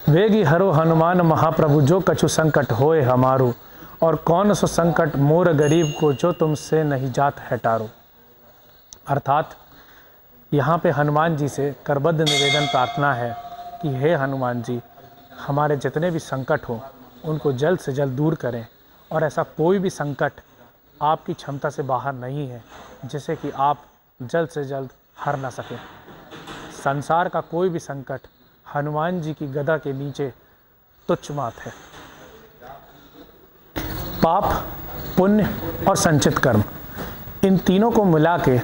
वेगी हरो हनुमान महाप्रभु जो कछु संकट होए हमारो, और कौन सो संकट मोर गरीब को जो तुमसे नहीं जात है टारो। अर्थात यहाँ पे हनुमान जी से करबद्ध निवेदन प्रार्थना है कि हे हनुमान जी, हमारे जितने भी संकट हो उनको जल्द से जल्द दूर करें, और ऐसा कोई भी संकट आपकी क्षमता से बाहर नहीं है जिसे कि आप जल्द से जल्द हर ना सकें। संसार का कोई भी संकट हनुमान जी की गदा के नीचे तुच्छ मात है। पाप, पुण्य और संचित कर्म, इन तीनों को मिला के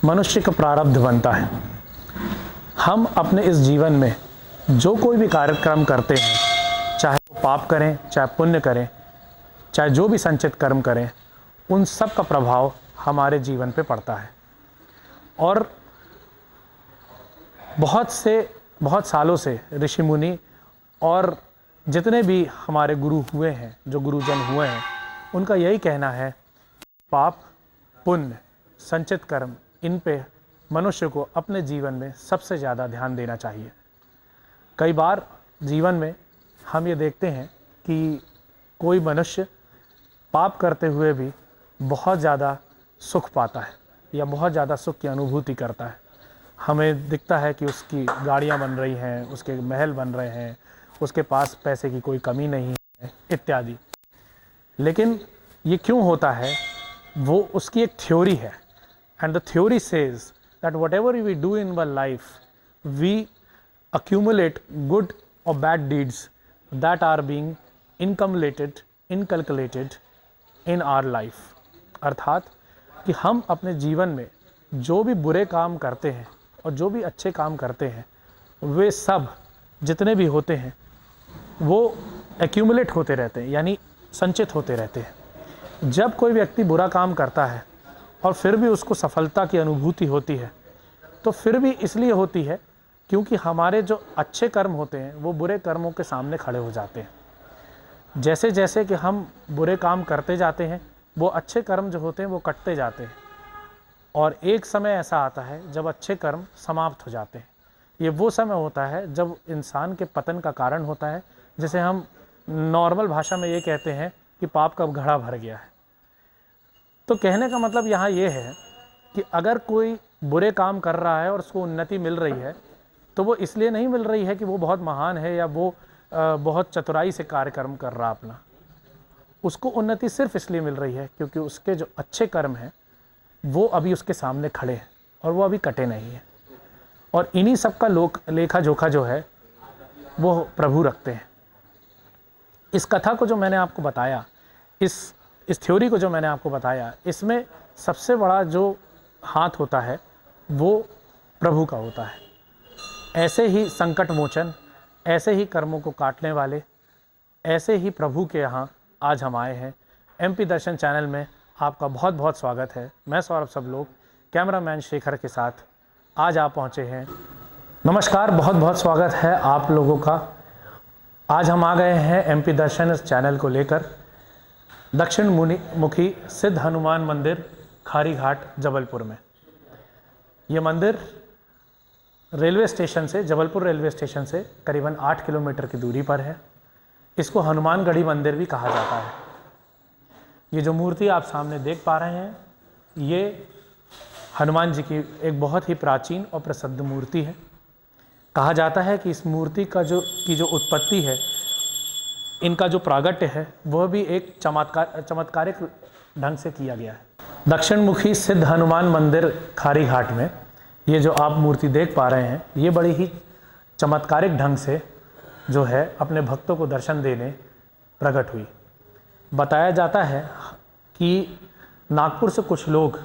मनुष्य का प्रारब्ध बनता है। हम अपने इस जीवन में जो कोई भी कार्यक्रम करते हैं, चाहे वो पाप करें, चाहे पुण्य करें, चाहे जो भी संचित कर्म करें, उन सब का प्रभाव हमारे जीवन पे पड़ता है। और बहुत सालों से ऋषि मुनि और जितने भी हमारे गुरु हुए हैं, जो गुरुजन हुए हैं, उनका यही कहना है, पाप, पुण्य, संचित कर्म, इन पे मनुष्य को अपने जीवन में सबसे ज़्यादा ध्यान देना चाहिए। कई बार जीवन में हम ये देखते हैं कि कोई मनुष्य पाप करते हुए भी बहुत ज़्यादा सुख पाता है या बहुत ज़्यादा सुख की अनुभूति करता है। हमें दिखता है कि उसकी गाड़ियाँ बन रही हैं, उसके महल बन रहे हैं, उसके पास पैसे की कोई कमी नहीं है इत्यादि। लेकिन ये क्यों होता है? वो उसकी एक थ्योरी है, and the theory says that whatever we do in our life we accumulate good or bad deeds that are being inculcated in our life। अर्थात कि हम अपने जीवन में जो भी बुरे काम करते हैं और जो भी अच्छे काम करते हैं, वे सब जितने भी होते हैं वो एक्यूमुलेट होते रहते हैं, यानी संचित होते रहते हैं। जब कोई व्यक्ति बुरा काम करता है और फिर भी उसको सफलता की अनुभूति होती है, तो फिर भी इसलिए होती है क्योंकि हमारे जो अच्छे कर्म होते हैं वो बुरे कर्मों के सामने खड़े हो जाते हैं। जैसे जैसे कि हम बुरे काम करते जाते हैं, वो अच्छे कर्म जो होते हैं वो कटते जाते हैं, और एक समय ऐसा आता है जब अच्छे कर्म समाप्त हो जाते हैं। ये वो समय होता है जब इंसान के पतन का कारण होता है, जिसे हम नॉर्मल भाषा में ये कहते हैं कि पाप का घड़ा भर गया है। तो कहने का मतलब यहाँ ये है कि अगर कोई बुरे काम कर रहा है और उसको उन्नति मिल रही है, तो वो इसलिए नहीं मिल रही है कि वो बहुत महान है या वो बहुत चतुराई से कार्यक्रम कर रहा अपना। उसको उन्नति सिर्फ इसलिए मिल रही है क्योंकि उसके जो अच्छे कर्म हैं वो अभी उसके सामने खड़े हैं और वो अभी कटे नहीं हैं। और इन्हीं सब का लेखा जोखा जो है वो प्रभु रखते हैं। इस कथा को जो मैंने आपको बताया, इस थ्योरी को जो मैंने आपको बताया, इसमें सबसे बड़ा जो हाथ होता है वो प्रभु का होता है। ऐसे ही संकट मोचन, ऐसे ही कर्मों को काटने वाले, ऐसे ही प्रभु के यहाँ आज हम आए हैं। एमपी दर्शन चैनल में आपका बहुत बहुत स्वागत है। मैं सौरभ सबलोग, कैमरामैन शेखर के साथ आज आप पहुँचे हैं। नमस्कार, बहुत बहुत स्वागत है आप लोगों का। आज हम आ गए हैं एमपी दर्शन चैनल को लेकर दक्षिण मुखी सिद्ध हनुमान मंदिर, खारी घाट, जबलपुर में। ये मंदिर रेलवे स्टेशन से, जबलपुर रेलवे स्टेशन से करीबन 8 किलोमीटर की दूरी पर है। इसको हनुमानगढ़ी मंदिर भी कहा जाता है। ये जो मूर्ति आप सामने देख पा रहे हैं, ये हनुमान जी की एक बहुत ही प्राचीन और प्रसिद्ध मूर्ति है। कहा जाता है कि इस मूर्ति का जो उत्पत्ति है, इनका जो प्रागट्य है, वह भी एक चमत्कारिक ढंग से किया गया है। दक्षिण मुखी सिद्ध हनुमान मंदिर खारी घाट में ये जो आप मूर्ति देख पा रहे हैं, ये बड़ी ही चमत्कारिक ढंग से जो है अपने भक्तों को दर्शन देने प्रकट हुई। बताया जाता है कि नागपुर से कुछ लोग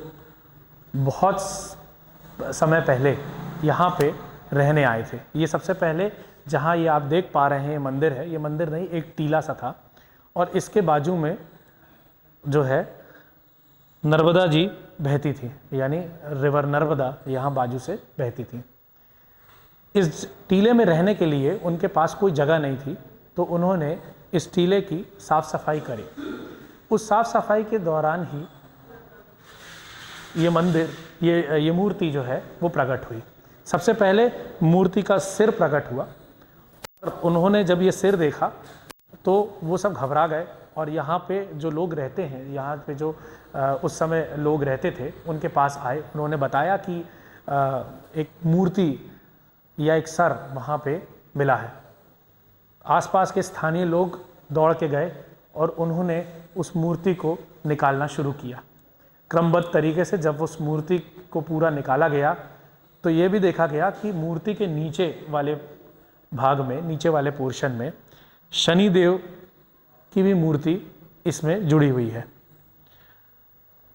बहुत समय पहले यहाँ पे रहने आए थे। ये सबसे पहले जहाँ ये आप देख पा रहे हैं मंदिर है, ये मंदिर नहीं, एक टीला सा था, और इसके बाजू में जो है नर्मदा जी बहती थी, यानी रिवर नर्मदा यहाँ बाजू से बहती थी। इस टीले में रहने के लिए उनके पास कोई जगह नहीं थी, तो उन्होंने इस टीले की साफ़ सफाई करी। उस साफ़ सफाई के दौरान ही ये मंदिर, ये मूर्ति जो है वो प्रकट हुई। सबसे पहले मूर्ति का सिर प्रकट हुआ, उन्होंने जब ये सिर देखा तो वो सब घबरा गए, और यहाँ पे जो लोग रहते हैं, यहाँ पे जो उस समय लोग रहते थे, उनके पास आए। उन्होंने बताया कि एक मूर्ति या एक सर वहाँ पे मिला है। आसपास के स्थानीय लोग दौड़ के गए और उन्होंने उस मूर्ति को निकालना शुरू किया। क्रमबद्ध तरीके से जब उस मूर्ति को पूरा निकाला गया तो ये भी देखा गया कि मूर्ति के नीचे वाले भाग में, नीचे वाले पोर्शन में शनिदेव की भी मूर्ति इसमें जुड़ी हुई है।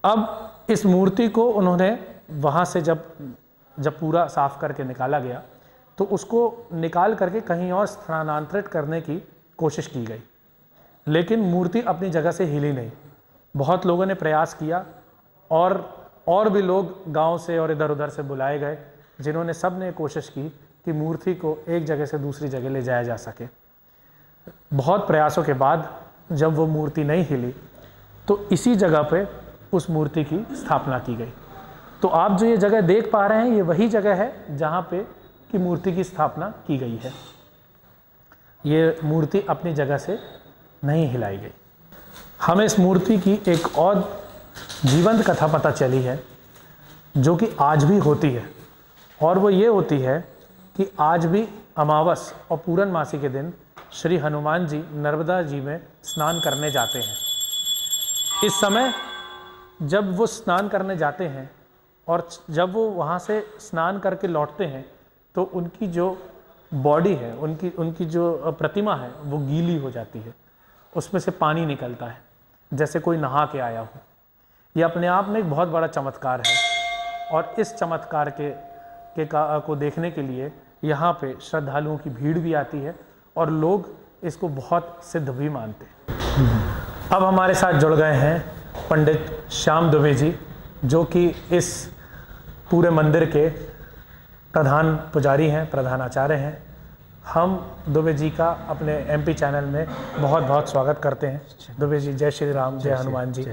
अब इस मूर्ति को उन्होंने वहाँ से जब पूरा साफ करके निकाला गया तो उसको निकाल करके कहीं और स्थानांतरित करने की कोशिश की गई, लेकिन मूर्ति अपनी जगह से हिली नहीं। बहुत लोगों ने प्रयास किया और भी लोग गांव से और इधर उधर से बुलाए गए, जिन्होंने सब ने कोशिश की कि मूर्ति को एक जगह से दूसरी जगह ले जाया जा सके। बहुत प्रयासों के बाद जब वो मूर्ति नहीं हिली तो इसी जगह पे उस मूर्ति की स्थापना की गई। तो आप जो ये जगह देख पा रहे हैं, ये वही जगह है जहाँ पे की मूर्ति की स्थापना की गई है। ये मूर्ति अपनी जगह से नहीं हिलाई गई। हमें इस मूर्ति की एक और जीवंत कथा पता चली है जो कि आज भी होती है, और वो ये होती है कि आज भी अमावस और पूर्णमासी के दिन श्री हनुमान जी नर्मदा जी में स्नान करने जाते हैं। इस समय जब वो स्नान करने जाते हैं और जब वो वहाँ से स्नान करके लौटते हैं तो उनकी जो बॉडी है, उनकी जो प्रतिमा है वो गीली हो जाती है, उसमें से पानी निकलता है जैसे कोई नहा के आया हो। ये अपने आप में एक बहुत बड़ा चमत्कार है, और इस चमत्कार को देखने के लिए यहाँ पे श्रद्धालुओं की भीड़ भी आती है और लोग इसको बहुत सिद्ध भी मानते हैं। अब हमारे साथ जुड़ गए हैं पंडित श्याम दुबे जी, जो कि इस पूरे मंदिर के प्रधान पुजारी हैं, प्रधान आचार्य हैं। हम दुबे जी का अपने एमपी चैनल में बहुत बहुत स्वागत करते हैं। दुबे जी, जय श्री राम, जय हनुमान जी।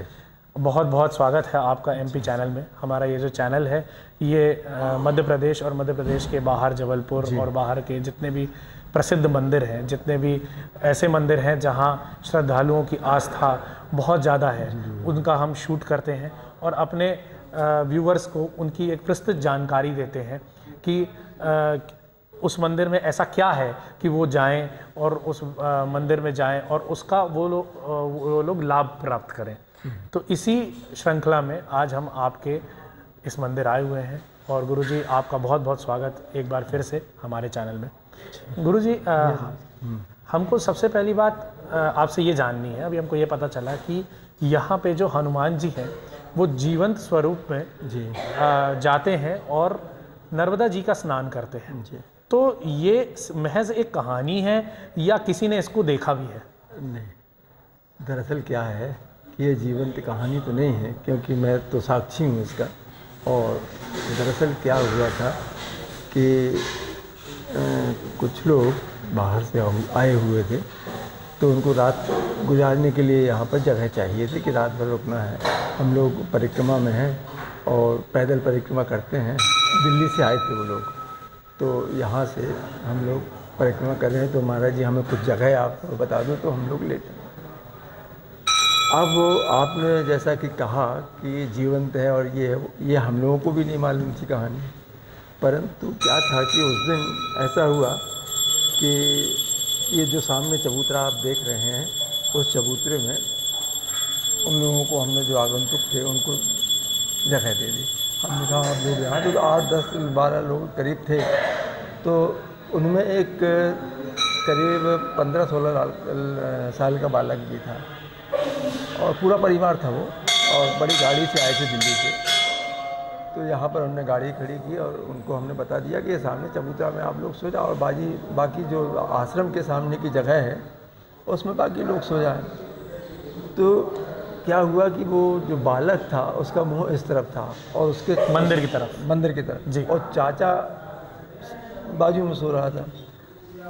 बहुत बहुत स्वागत है आपका एमपी चैनल में। हमारा ये जो चैनल है ये मध्य प्रदेश और मध्य प्रदेश के बाहर जबलपुर और बाहर के जितने भी प्रसिद्ध मंदिर हैं, जितने भी ऐसे मंदिर हैं जहाँ श्रद्धालुओं की आस्था बहुत ज़्यादा है, उनका हम शूट करते हैं और अपने व्यूवर्स को उनकी एक विस्तृत जानकारी देते हैं कि उस मंदिर में ऐसा क्या है कि वो जाएं और उस मंदिर में जाएं और उसका वो लोग लाभ प्राप्त करें। तो इसी श्रृंखला में आज हम आपके इस मंदिर आए हुए हैं, और गुरुजी आपका बहुत बहुत स्वागत एक बार फिर से हमारे चैनल में। गुरुजी, हमको सबसे पहली बात आपसे ये जाननी है। अभी हमको ये पता चला कि यहाँ पे जो हनुमान जी हैं वो जीवंत स्वरूप में जाते हैं और नर्मदा जी का स्नान करते हैं। तो ये महज एक कहानी है या किसी ने इसको देखा भी है? नहीं, दरअसल क्या है कि ये जीवंत कहानी तो नहीं है, क्योंकि मैं तो साक्षी हूँ इसका। और दरअसल क्या हुआ था कि कुछ लोग बाहर से आए हुए थे, तो उनको रात गुजारने के लिए यहाँ पर जगह चाहिए थी कि रात भर रुकना है। हम लोग परिक्रमा में हैं और पैदल परिक्रमा करते हैं। दिल्ली से आए थे वो लोग, तो यहाँ से हम लोग परिक्रमा कर रहे हैं, तो महाराज जी हमें कुछ जगह आप बता दो, तो हम लोग लेते हैं। अब आपने जैसा कि कहा कि जीवंत है और ये हम लोगों को भी नहीं मालूम थी कहानी, परंतु क्या था कि उस दिन ऐसा हुआ कि ये जो सामने चबूतरा आप देख रहे हैं, उस चबूतरे में उन लोगों को हमने जो आगंतुक थे उनको जगह दे दी। हमने कहा आप लोग यहाँ, तो 8, 10, 12 लोग करीब थे। तो उनमें एक करीब 15-16 साल का बालक भी था और पूरा परिवार था वो, और बड़ी गाड़ी से आए थे दिल्ली से। तो यहाँ पर हमने गाड़ी खड़ी की और उनको हमने बता दिया कि ये सामने चबूतरा में आप लोग सो जाओ, और बाकी जो आश्रम के सामने की जगह है उसमें बाकी लोग सो जाएं। तो क्या हुआ कि वो जो बालक था उसका मुंह इस तरफ था और उसके मंदिर की तरफ जी, और चाचा बाजू में सो रहा था।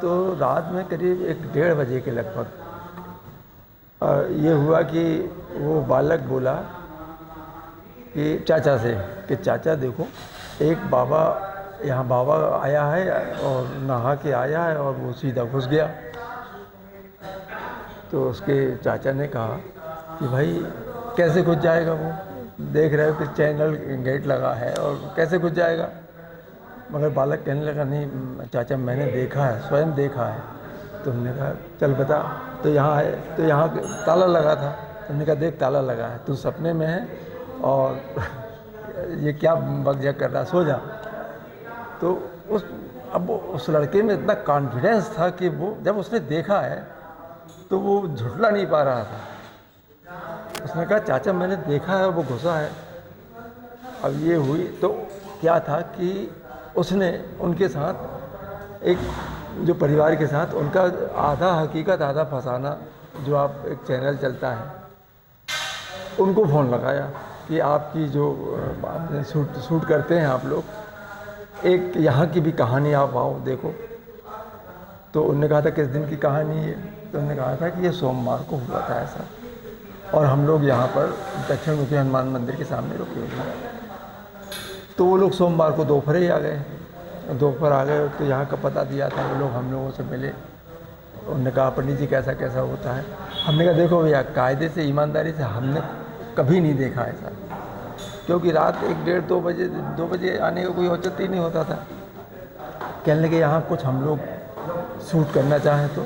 तो रात में करीब 1-1:30 बजे के लगभग ये हुआ कि वो बालक बोला कि चाचा से कि चाचा देखो, एक बाबा यहाँ बाबा आया है और नहा के आया है और वो सीधा घुस गया। तो उसके चाचा ने कहा कि भाई कैसे घुस जाएगा, वो देख रहे हो कि चैनल गेट लगा है और कैसे घुस जाएगा। मगर बालक कहने लगा नहीं चाचा मैंने देखा है, स्वयं देखा है। तो हमने कहा चल बता। तो यहाँ आए तो यहाँ ताला लगा था। तो हमने कहा देख ताला लगा है, तू सपने में है और ये क्या बकझक कर रहा, सो जा। तो उस लड़के में इतना कॉन्फिडेंस था कि वो जब उसने देखा है तो वो झुठला नहीं पा रहा था। उसने कहा चाचा मैंने देखा है वो घुसा है। अब ये हुई तो क्या था कि उसने उनके साथ एक जो परिवार के साथ उनका आधा हकीकत आधा फसाना, जो आप एक चैनल चलता है, उनको फ़ोन लगाया कि आपकी जो शूट करते हैं आप लोग, एक यहाँ की भी कहानी आप आओ देखो। तो उन्होंने कहा था किस दिन की कहानी है। तो उन्होंने कहा था कि ये सोमवार को हुआ था ऐसा, और हम लोग यहाँ पर दक्षिण मुखी हनुमान मंदिर के सामने रुके हुए हैं। तो वो लोग सोमवार को दोपहर ही आ गए। दोपहर आ गए तो यहाँ का पता दिया था, वो लोग हम लोगों से मिले। उन्होंने कहा पंडित जी कैसा कैसा होता है। हमने कहा देखो भैया कायदे से ईमानदारी से हमने कभी नहीं देखा ऐसा, क्योंकि रात 1 डेढ़ 2 बजे आने का कोई औचित्य ही नहीं होता था। कहने लगे यहाँ कुछ हम लोग शूट करना चाहें तो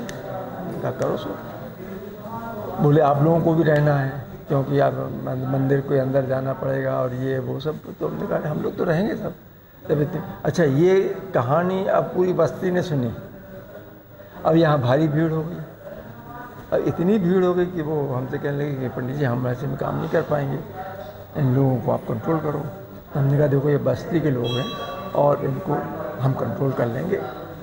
क्या करो शूट। बोले आप लोगों को भी रहना है क्योंकि आप मंदिर के अंदर जाना पड़ेगा और ये वो सब। तो हमने कहा हम लोग तो रहेंगे सब। तब इतने अच्छा ये कहानी अब पूरी बस्ती ने सुनी। अब यहाँ भारी भीड़ हो गई। अब इतनी भीड़ हो गई कि वो हमसे कहने लगे कि पंडित जी हम ऐसे में काम नहीं कर पाएंगे, इन लोगों को आप कंट्रोल करो। तो हमने कहा देखो ये बस्ती के लोग हैं और इनको हम कंट्रोल कर लेंगे।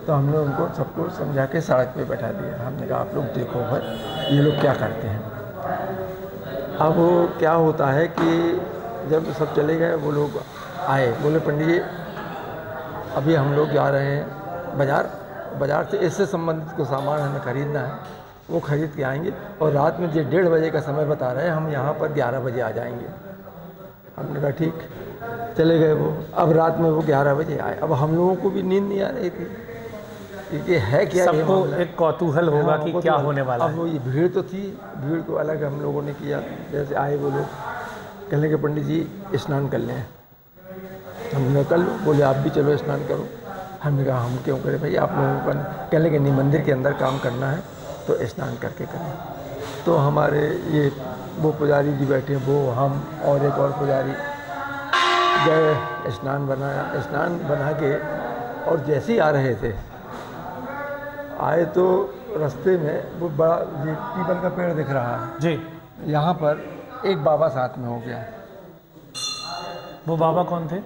तो हमने उनको सबको समझा के सड़क पे बैठा दिया। हमने कहा आप लोग देखो भाई ये लोग क्या करते हैं। अब क्या होता है कि जब सब चले गए वो लोग आए, बोले पंडित जी अभी हम लोग जा रहे हैं बाज़ार से इससे संबंधित को सामान हमें ख़रीदना है, वो ख़रीद के आएंगे और रात में जो 1:30 बजे का समय बता रहे हैं हम यहाँ पर 11 बजे आ जाएंगे। हमने कहा ठीक। चले गए वो। अब रात में वो 11 बजे आए। अब हम लोगों को भी नींद नहीं आ रही थी क्योंकि है क्या, सबको एक कौतूहल होगा कि क्या होने वाला है। अब वो ये भीड़ तो थी, भीड़ को अलग हम लोगों ने किया। जैसे आए वो लोग कहने के पंडित जी स्नान कर लें। हमने कर लो। बोले आप भी चलो स्नान करो। हमने कहा हम क्यों करें भाई, आप लोगों का कहने लगे नहीं मंदिर के अंदर काम करना है तो स्नान करके करें। तो हमारे ये वो पुजारी जी बैठे, वो हम और एक और पुजारी गए, स्नान बना के और जैसे ही आ रहे थे आए तो रास्ते में वो बड़ा ये पीपल का पेड़ दिख रहा है जी। यहाँ पर एक बाबा साथ में हो गया। वो बाबा कौन थे?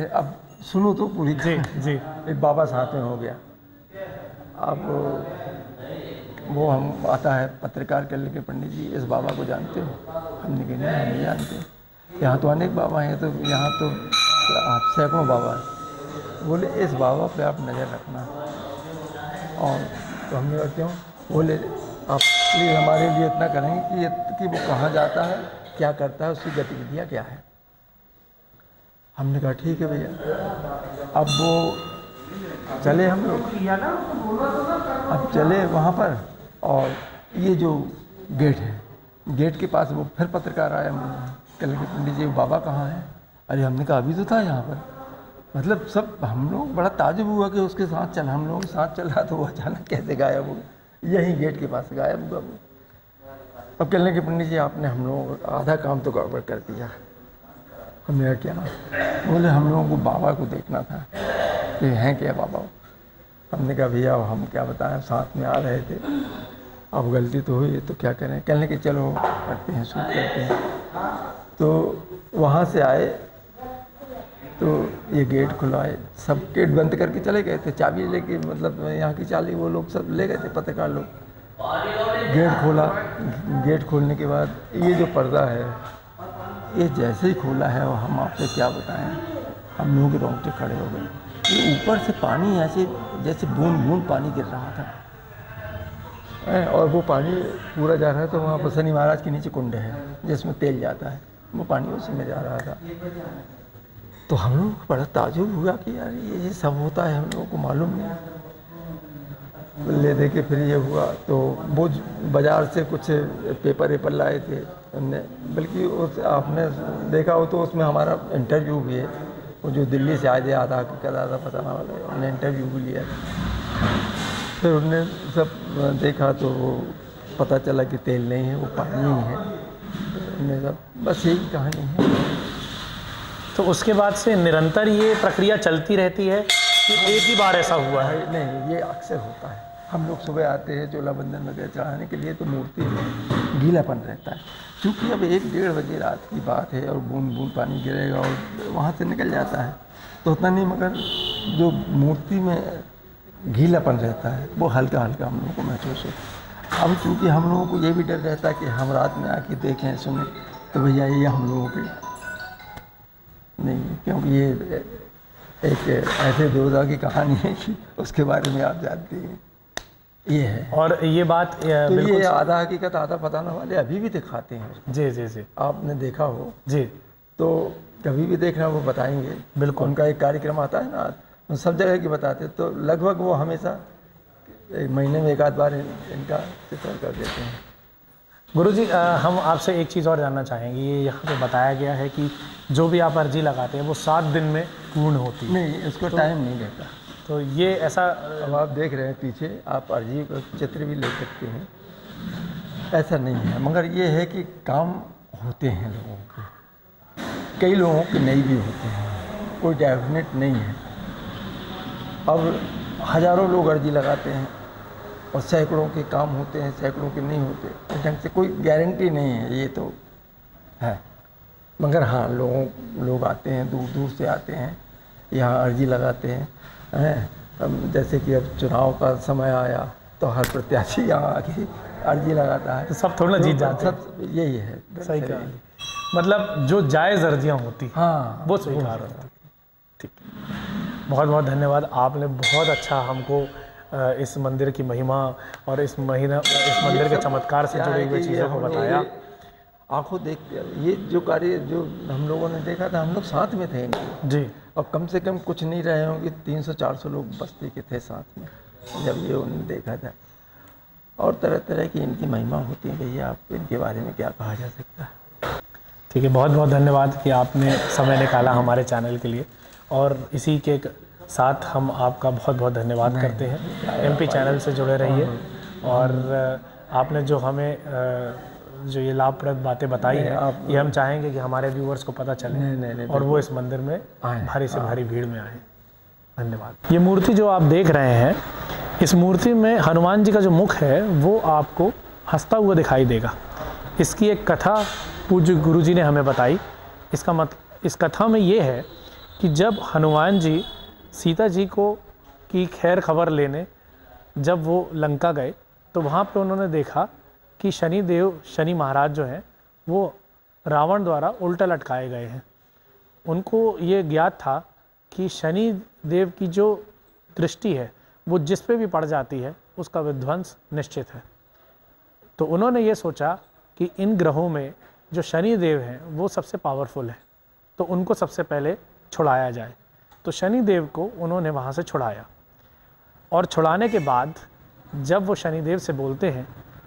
अब सुनो तो पूरी। जी जी। एक बाबा साथ में हो गया। अब वो हम आता है पत्रकार कर लेके पंडित जी इस बाबा को जानते हो? हमने कहा नहीं हम नहीं जानते, यहाँ तो अनेक बाबा हैं, तो यहाँ तो सैकड़ों बाबा हैं। बोले इस बाबा पे आप नज़र रखना। और तो हमने कहा क्यों? बोले आप प्लीज़ हमारे लिए इतना करेंगे कि वो कहाँ जाता है, क्या करता है, उसकी गतिविधियाँ क्या है। हमने कहा ठीक है भैया। अब वो चले हम लोग, अब चले वहाँ पर और ये जो गेट है, गेट के पास वो फिर पत्रकार आया। कल के पंडित जी बाबा कहाँ है? अरे हमने कहा अभी तो था यहाँ पर। मतलब सब हम लोग बड़ा ताजुब हुआ कि उसके साथ चल, हम लोगों के साथ चल रहा तो वो अचानक कैसे गायब हो गया, यहीं गेट के पास गायब हुआ वो। अब कहने के पंडित जी आपने हम लोगों का आधा काम तो गड़बड़ कर दिया। हमने कहा क्या? बोले हम लोगों को बाबा को देखना था कि हैं क्या बाबा। हमने कहा भैया हम क्या बताएं, साथ में आ रहे थे, अब गलती तो हुई तो क्या करें। कहने के चलो करते हैं, शूट करते हैं। तो वहाँ से आए तो ये गेट खुलाए, सब गेट बंद करके चले गए थे, चाबी लेके, मतलब यहाँ की चाबी वो लोग सब ले गए थे पत्रकार लोग। गेट खोला, गेट खोलने के बाद ये जो पर्दा है ये जैसे ही खोला है और हम आपसे क्या बताएं, हम लोगों के रोंगटे खड़े हो गए। ये ऊपर से पानी ऐसे जैसे बूंद बूंद पानी गिर रहा था और वो पानी पूरा जा रहा है। तो वहाँ पर शनि महाराज के नीचे कुंड है जिसमें तेल जाता है, वो पानी उसी में जा रहा था। तो हम लोग को बड़ा ताजुब हुआ कि यार ये सब होता है, हम लोगों को मालूम नहीं। ले दे के फिर ये हुआ तो वो बाज़ार से कुछ पेपर वेपर लाए थे हमने, बल्कि उस आपने देखा हो तो उसमें हमारा इंटरव्यू भी है। वो जो दिल्ली से आए थे आधा बताना वाला, उन्होंने इंटरव्यू भी लिया। फिर उन्होंने सब देखा तो वो पता चला कि तेल नहीं है, वो पानी ही है। तो उन्होंने सब बस यही कहानी है। तो उसके बाद से निरंतर ये प्रक्रिया चलती रहती है कि एक ही बार ऐसा हुआ है? नहीं, ये अक्सर होता है। हम लोग सुबह आते हैं चोला बंधन वगैरह चढ़ाने के लिए, तो मूर्ति में गीलापन रहता है, क्योंकि अब 1-1:30 बजे रात की बात है और बूंद बूंद पानी गिरेगा और वहाँ से निकल जाता है, तो उतना नहीं। मगर जो मूर्ति में गीलापन रहता है वो हल्का हल्का हम लोगों को महसूस होता है। अब चूँकि हम लोगों को ये भी डर रहता है कि हम रात में आके देखें सुने, तो भैया ये हम लोगों के नहीं, क्योंकि ये एक ऐसे दोजा की कहानी है कि उसके बारे में आप जानते हैं। ये है, और ये बात तो ये आधा हकीकत आधा बताने वाले अभी भी दिखाते हैं। जी जी जी, आपने देखा हो जी, तो कभी भी देखना वो बताएंगे। बिल्कुल, उनका एक कार्यक्रम आता है ना, सब जगह की बताते, तो लगभग वो हमेशा एक महीने में 1 आध बार इनका चित्रण कर देते हैं। गुरुजी, हम आपसे एक चीज़ और जानना चाहेंगे। ये यहाँ पे बताया गया है कि जो भी आप अर्जी लगाते हैं वो 7 दिन में पूर्ण होती है। नहीं, इसको टाइम नहीं रहता। तो ये ऐसा, अब आप देख रहे हैं पीछे, आप अर्जी का चित्र भी ले सकते हैं, ऐसा नहीं है। मगर ये है कि काम होते हैं लोगों के, कई लोगों के नहीं भी होते हैं, कोई डेफिनेट नहीं है। अब हज़ारों लोग अर्जी लगाते हैं और सैकड़ों के काम होते हैं, सैकड़ों के नहीं होते ढंग से, कोई गारंटी नहीं है, ये तो है। मगर हाँ, लोग आते हैं, दूर दूर से आते हैं, यहाँ अर्जी लगाते हैं। अब जैसे कि अब चुनाव का समय आया तो हर प्रत्याशी यहाँ आके अर्जी लगाता है, तो सब थोड़ा ना जीत जाते हैं। सब यही है, सही कहा। मतलब जो जायज़ अर्जियाँ होती, हाँ, वो स्वीकार होती। ठीक, बहुत बहुत धन्यवाद। आपने बहुत अच्छा हमको इस मंदिर की महिमा और इस मंदिर के चमत्कार से जुड़ी हुई चीज़ों को बताया। आंखों देख ये जो कार्य जो हम लोगों ने देखा था, हम लोग साथ में थे इनके जी, और कम से कम कुछ नहीं रहे होंगे 300-400 लोग बस्ती के थे साथ में जब ये उन्होंने देखा था। और तरह तरह की इनकी महिमा होती है भैया, आप इनके बारे में क्या कहा जा सकता है। ठीक है, बहुत बहुत धन्यवाद कि आपने समय निकाला हमारे चैनल के लिए, और इसी के साथ हम आपका बहुत बहुत धन्यवाद करते हैं। एमपी चैनल से जुड़े रहिए, और आपने जो हमें जो ये लाभप्रद बातें बताई हैं, ये हम चाहेंगे कि हमारे व्यूअर्स को पता चले और वो इस मंदिर में भारी से भारी भीड़ में आए। धन्यवाद। ये मूर्ति जो आप देख रहे हैं, इस मूर्ति में हनुमान जी का जो मुख है वो आपको हंसता हुआ दिखाई देगा। इसकी एक कथा पूज्य गुरु जी ने हमें बताई। इसका मतलब, इस कथा में ये है कि जब हनुमान जी सीता जी को की खैर खबर लेने जब वो लंका गए, तो वहाँ पे उन्होंने देखा कि शनि महाराज जो हैं वो रावण द्वारा उल्टा लटकाए गए हैं। उनको ये ज्ञात था कि शनि देव की जो दृष्टि है वो जिस पे भी पड़ जाती है उसका विध्वंस निश्चित है। तो उन्होंने ये सोचा कि इन ग्रहों में जो शनि देव हैं वो सबसे पावरफुल है, तो उनको सबसे पहले छुड़ाया जाए। तो शनि देव को उन्होंने वहाँ से छुड़ाया, और छुड़ाने के बाद जब वो शनि देव से बोलते हैं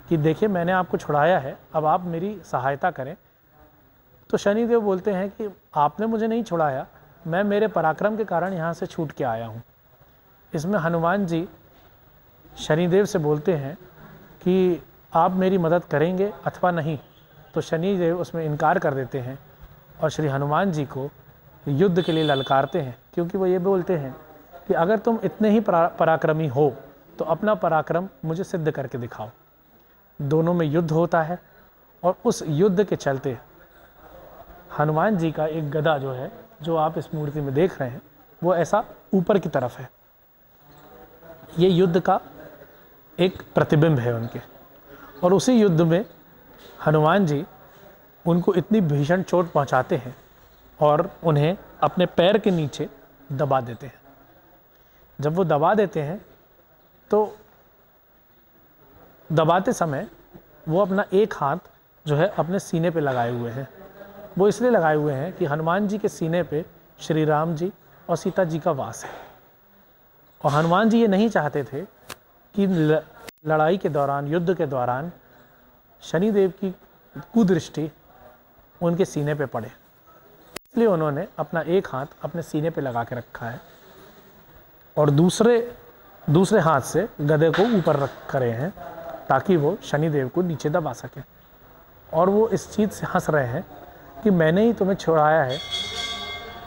कि देखिए मैंने आपको छुड़ाया है, अब आप मेरी सहायता करें, तो शनि देव बोलते हैं कि आपने मुझे नहीं छुड़ाया, मैं मेरे पराक्रम के कारण यहाँ से छूट के आया हूँ। इसमें हनुमान जी शनिदेव से बोलते हैं कि आप मेरी मदद करेंगे अथवा नहीं, तो शनिदेव उसमें इनकार कर देते हैं और श्री हनुमान जी को युद्ध के लिए ललकारते हैं, क्योंकि वो ये बोलते हैं कि अगर तुम इतने ही पराक्रमी हो तो अपना पराक्रम मुझे सिद्ध करके दिखाओ। दोनों में युद्ध होता है, और उस युद्ध के चलते हनुमान जी का एक गदा जो है, जो आप इस मूर्ति में देख रहे हैं, वो ऐसा ऊपर की तरफ है। ये युद्ध का एक प्रतिबिंब है उनके। और उसी युद्ध में हनुमान जी उनको इतनी भीषण चोट पहुंचाते हैं और उन्हें अपने पैर के नीचे दबा देते हैं। जब वो दबा देते हैं तो दबाते समय वो अपना एक हाथ जो है अपने सीने पे लगाए हुए हैं। वो इसलिए लगाए हुए हैं कि हनुमान जी के सीने पे श्री राम जी और सीता जी का वास है। और हनुमान जी ये नहीं चाहते थे कि लड़ाई के दौरान, युद्ध के दौरान शनिदेव की कुदृष्टि उनके सीने पे पड़े, इसलिए उन्होंने अपना एक हाथ अपने सीने पे लगा के रखा है और दूसरे हाथ से गदे को ऊपर रख करे हैं ताकि वो शनिदेव को नीचे दबा सके। और वो इस चीज़ से हंस रहे हैं कि मैंने ही तुम्हें छुड़ाया है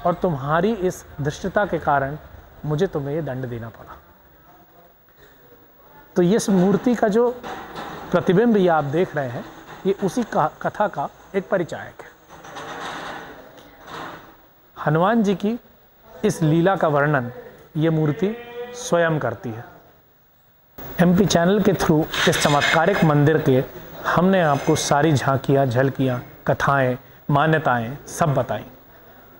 और तुम्हारी इस धृष्टता के कारण मुझे तुम्हें ये दंड देना पड़ा। तो ये मूर्ति का जो प्रतिबिंब ये आप देख रहे हैं, ये उसी कथा का एक परिचायक है। हनुमान जी की इस लीला का वर्णन ये मूर्ति स्वयं करती है। MP चैनल के थ्रू इस चमत्कारिक मंदिर के हमने आपको सारी झांकियाँ, झलकियाँ, कथाएं, मान्यताएं सब बताई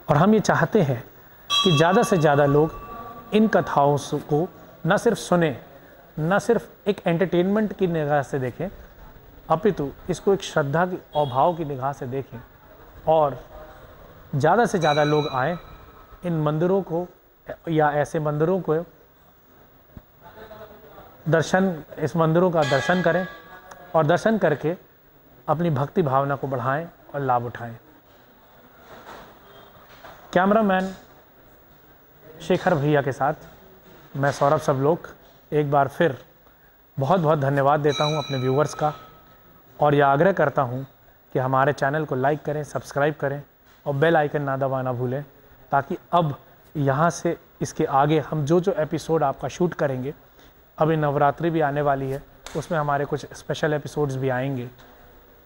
और हम ये चाहते हैं कि ज़्यादा से ज़्यादा लोग इन कथाओं को न सिर्फ सुने, न सिर्फ एक एंटरटेनमेंट की निगाह से देखें, अपितु इसको एक श्रद्धा की और भाव की निगाह से देखें और ज़्यादा से ज़्यादा लोग आएँ इन मंदिरों को या ऐसे मंदिरों को इस मंदिरों का दर्शन करें और दर्शन करके अपनी भक्ति भावना को बढ़ाएं और लाभ उठाएं। कैमरामैन शेखर भैया के साथ मैं सौरभ सबलोक एक बार फिर बहुत बहुत धन्यवाद देता हूं अपने व्यूवर्स का और यह आग्रह करता हूं कि हमारे चैनल को लाइक करें, सब्सक्राइब करें और बेल आइकन ना दबाना भूलें, ताकि अब यहाँ से इसके आगे हम जो एपिसोड आपका शूट करेंगे, अभी नवरात्रि भी आने वाली है, उसमें हमारे कुछ स्पेशल एपिसोड्स भी आएंगे,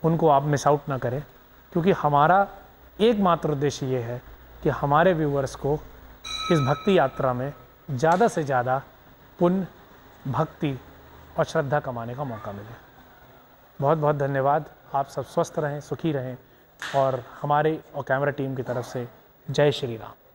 उनको आप मिस आउट ना करें, क्योंकि हमारा एकमात्र उद्देश्य ये है कि हमारे व्यूवर्स को इस भक्ति यात्रा में ज़्यादा से ज़्यादा पुण्य, भक्ति और श्रद्धा कमाने का मौका मिले। बहुत बहुत धन्यवाद। आप सब स्वस्थ रहें, सुखी रहें और हमारे और कैमरा टीम की तरफ से जय श्री राम।